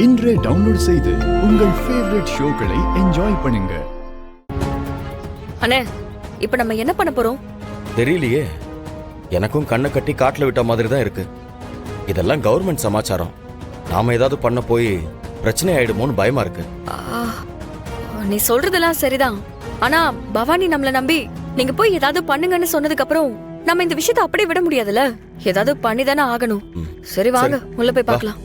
இன்றே டவுன்லோட் செய்து உங்கள் ஃபேவரட் ஷோக்களை என்ஜாய் பண்ணுங்க. அண்ணே, இப்ப நம்ம என்ன பண்ண போறோம்? தெரியலையே. எனக்கும் கண்ணை கட்டி காட்டுல விட்ட மாதிரி தான் இருக்கு. இதெல்லாம் கவர்மெண்ட் சமாச்சாரம். நாம ஏதாவது பண்ண போய் பிரச்சனை ஆயிடுமோன்னு பயமா இருக்கு. நீ சொல்றதெல்லாம் சரிதான். ஆனா பவானி நம்மள நம்பி நீங்க போய் ஏதாவது பண்ணுங்கன்னு சொன்னதுக்கு அப்புறம் நம்ம இந்த விஷயத்தை அப்படியே விட முடியாதுல்ல. ஏதாவது பண்ணிதானே ஆகணும். சரி வாங்க, உள்ள போய் பார்க்கலாம்.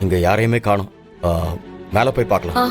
இங்க யாரையுமே காணோம். மேல போய் பார்க்கலாம்.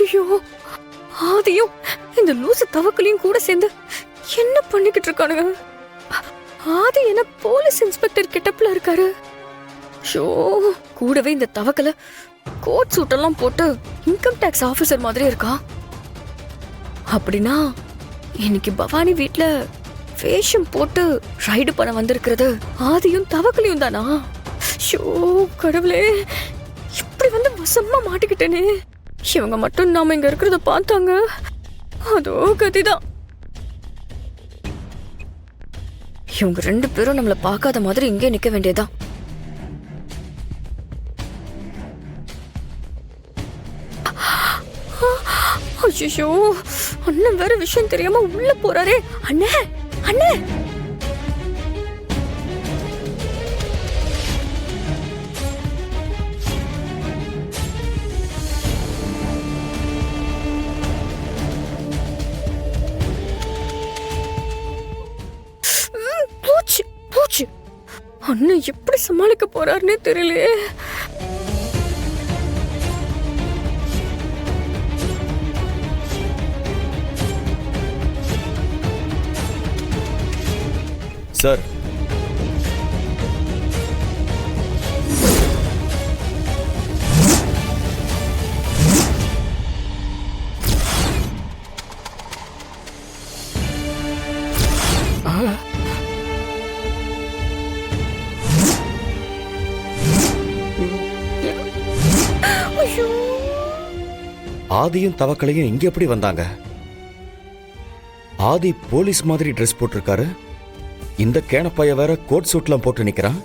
ஐயோ, ஆதியும் இந்த லூசு தவக்கலையும் கூட சேர்ந்து என்ன பண்ணிக்கிட்டு இருக்கானுங்க? ஆதி என்ன போலீஸ் இன்ஸ்பெக்டர் கெட்டப்ல இருக்காரு. ஷோ, கூடவே இந்த தவக்கல கோட் சூட் எல்லாம் போட்டு இன்கம் டாக்ஸ் ஆபீசர் மாதிரி இருக்கா. அப்படின்னா இன்னைக்கு பவானி வீட்ல வேஷம் போட்டு ரைடு பண்ண வந்திருக்கிறது ஆதியும் தவக்கலையும் தானா? ஷோ கடவுளே, இப்படி வந்து வசமா மாட்டிக்கிட்டேனே. இவங்க மட்டும் நாம இங்க இருக்கிறத பார்த்தாங்க, அதோ கதிதான். இவங்க ரெண்டு பேரும் நம்மள பார்க்காத மாதிரி இங்கே நிக்க வேண்டியதான். ஐயோ, அண்ணன் வேற விஷயம் தெரியாம உள்ள போறாரே. அண்ணே அண்ணே, அண்ணன் எப்படி சமாளிக்க போறாருன்னே தெரியலையே. சார், ஆதியும் தவக்கலையும் இங்க எப்படி வந்தாங்க? ஆதி போலீஸ் மாதிரி ட்ரெஸ் போட்டிருக்காரு. இந்த கேனப்பைய வேற கோட் சூட்லாம் போட்டு நிக்கிறான்.